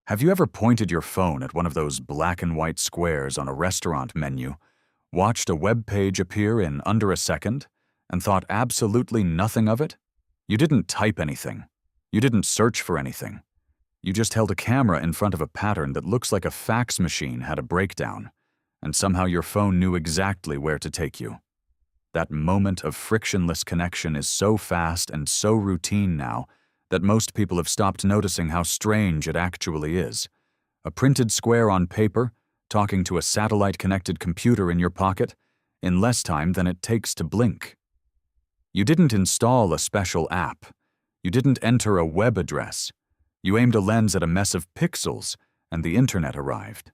Have you ever pointed your phone at one of those black and white squares on a restaurant menu, watched a web page appear in under a second, and thought absolutely nothing of it? You didn't type anything. You didn't search for anything. You just held a camera in front of a pattern that looks like a fax machine had a breakdown, and somehow your phone knew exactly where to take you. That moment of frictionless connection is so fast and so routine now that most people have stopped noticing how strange it actually is. A printed square on paper, talking to a satellite-connected computer in your pocket, in less time than it takes to blink. You didn't install a special app. You didn't enter a web address. You aimed a lens at a mess of pixels, and the internet arrived.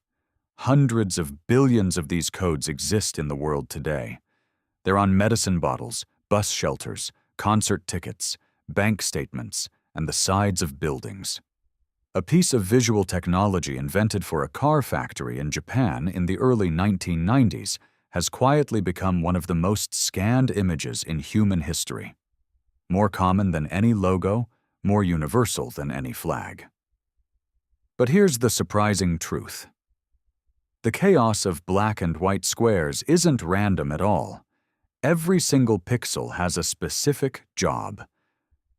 Hundreds of billions of these codes exist in the world today. They're on medicine bottles, bus shelters, concert tickets, bank statements, and the sides of buildings. A piece of visual technology invented for a car factory in Japan in the early 1990s has quietly become one of the most scanned images in human history. More common than any logo, more universal than any flag. But here's the surprising truth. The chaos of black and white squares isn't random at all. Every single pixel has a specific job.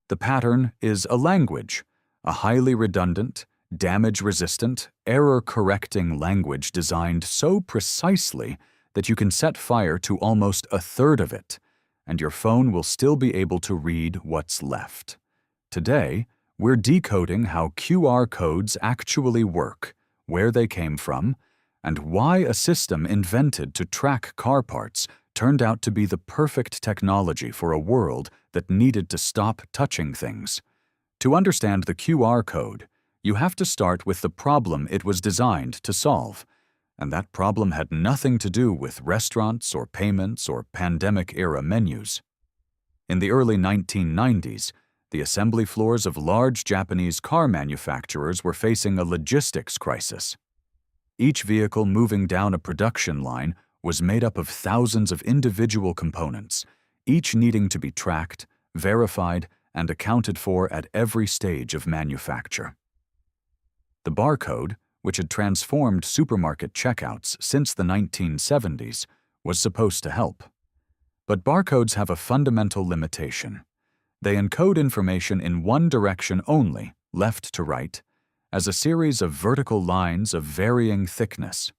The pattern is a language, a highly redundant, damage-resistant, error-correcting language designed so precisely that you can set fire to almost a third of it, and your phone will still be able to read what's left. Today, we're decoding how QR codes actually work, where they came from, and why a system invented to track car parts turned out to be the perfect technology for a world that needed to stop touching things. To understand the QR code, you have to start with the problem it was designed to solve, and that problem had nothing to do with restaurants or payments or pandemic-era menus. In the early 1990s, the assembly floors of large Japanese car manufacturers were facing a logistics crisis. Each vehicle moving down a production line was made up of thousands of individual components, each needing to be tracked, verified, and accounted for at every stage of manufacture. The barcode, which had transformed supermarket checkouts since the 1970s, was supposed to help. But barcodes have a fundamental limitation. They encode information in one direction only, left to right, as a series of vertical lines of varying thickness.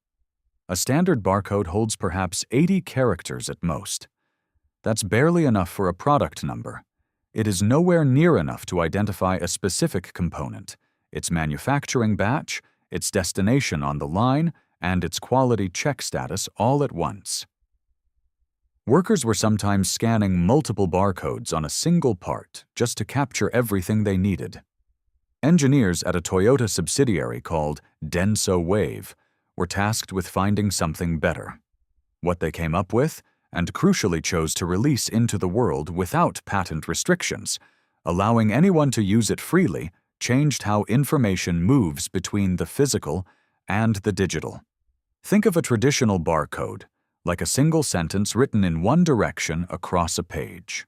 A standard barcode holds perhaps 80 characters at most. That's barely enough for a product number. It is nowhere near enough to identify a specific component, its manufacturing batch, its destination on the line, and its quality check status all at once. Workers were sometimes scanning multiple barcodes on a single part just to capture everything they needed. Engineers at a Toyota subsidiary called Denso Wave were tasked with finding something better. What they came up with, and crucially chose to release into the world without patent restrictions, allowing anyone to use it freely, changed how information moves between the physical and the digital. Think of a traditional barcode, like a single sentence written in one direction across a page.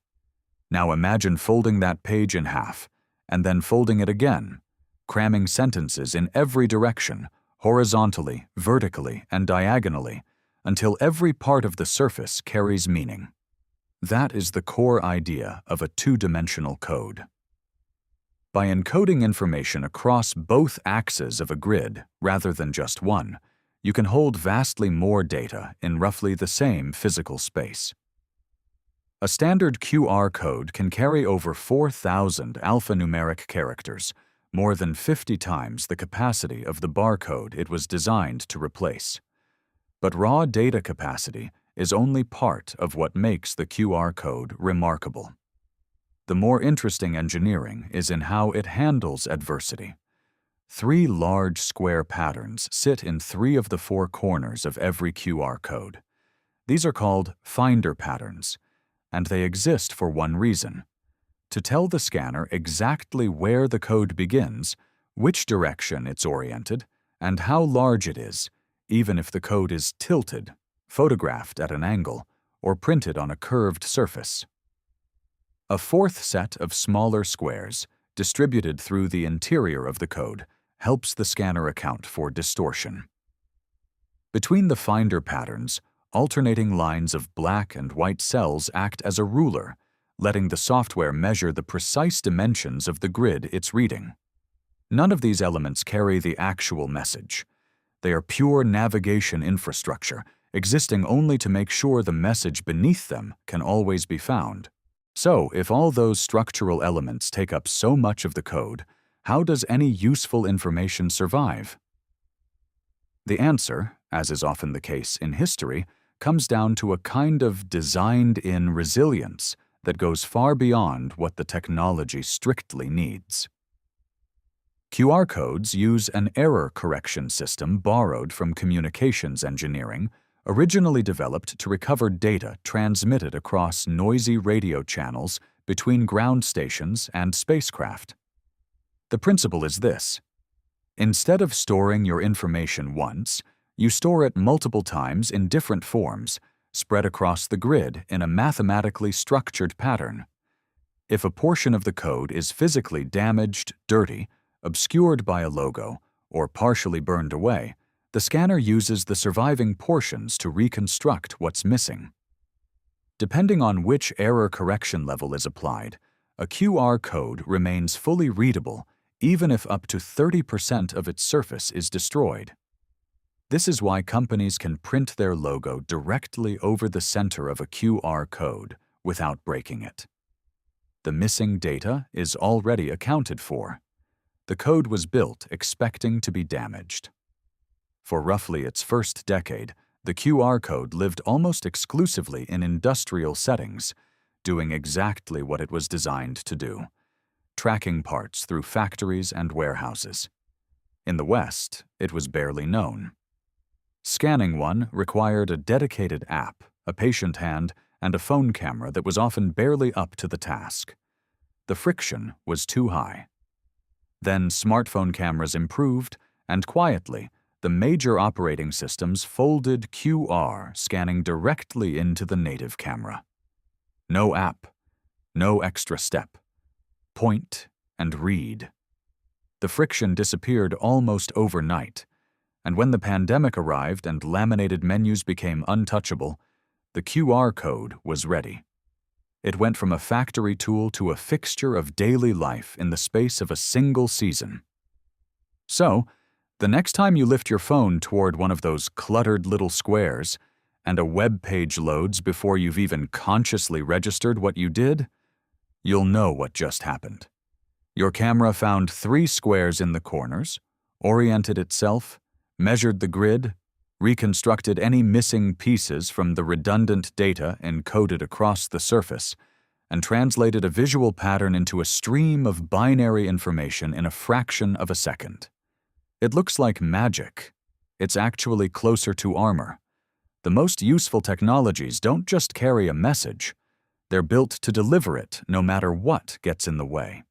Now imagine folding that page in half, and then folding it again, cramming sentences in every direction, horizontally, vertically, and diagonally, until every part of the surface carries meaning. That is the core idea of a two-dimensional code. By encoding information across both axes of a grid, rather than just one, you can hold vastly more data in roughly the same physical space. A standard QR code can carry over 4,000 alphanumeric characters, more than 50 times the capacity of the barcode it was designed to replace. But raw data capacity is only part of what makes the QR code remarkable. The more interesting engineering is in how it handles adversity. 3 large square patterns sit in 3 of the 4 corners of every QR code. These are called finder patterns, and they exist for one reason: to tell the scanner exactly where the code begins, which direction it's oriented, and how large it is, even if the code is tilted, photographed at an angle, or printed on a curved surface. A fourth set of smaller squares, distributed through the interior of the code, helps the scanner account for distortion. Between the finder patterns, alternating lines of black and white cells act as a ruler, letting the software measure the precise dimensions of the grid it's reading. None of these elements carry the actual message. They are pure navigation infrastructure, existing only to make sure the message beneath them can always be found. So, if all those structural elements take up so much of the code, how does any useful information survive? The answer, as is often the case in history, comes down to a kind of designed-in resilience that goes far beyond what the technology strictly needs. QR codes use an error correction system borrowed from communications engineering, originally developed to recover data transmitted across noisy radio channels between ground stations and spacecraft. The principle is this: instead of storing your information once, you store it multiple times in different forms, spread across the grid in a mathematically structured pattern. If a portion of the code is physically damaged, dirty, obscured by a logo, or partially burned away, the scanner uses the surviving portions to reconstruct what's missing. Depending on which error correction level is applied, a QR code remains fully readable even if up to 30% of its surface is destroyed. This is why companies can print their logo directly over the center of a QR code without breaking it. The missing data is already accounted for. The code was built expecting to be damaged. For roughly its first decade, the QR code lived almost exclusively in industrial settings, doing exactly what it was designed to do: tracking parts through factories and warehouses. In the West, it was barely known. Scanning one required a dedicated app, a patient hand, and a phone camera that was often barely up to the task. The friction was too high. Then smartphone cameras improved, and quietly, the major operating systems folded QR scanning directly into the native camera. No app, no extra step. Point and read. The friction disappeared almost overnight, and when the pandemic arrived and laminated menus became untouchable, the QR code was ready. It went from a factory tool to a fixture of daily life in the space of a single season. So, the next time you lift your phone toward one of those cluttered little squares, and a web page loads before you've even consciously registered what you did, you'll know what just happened. Your camera found 3 squares in the corners, oriented itself, measured the grid, reconstructed any missing pieces from the redundant data encoded across the surface, and translated a visual pattern into a stream of binary information in a fraction of a second. It looks like magic. It's actually closer to armor. The most useful technologies don't just carry a message. They're built to deliver it no matter what gets in the way.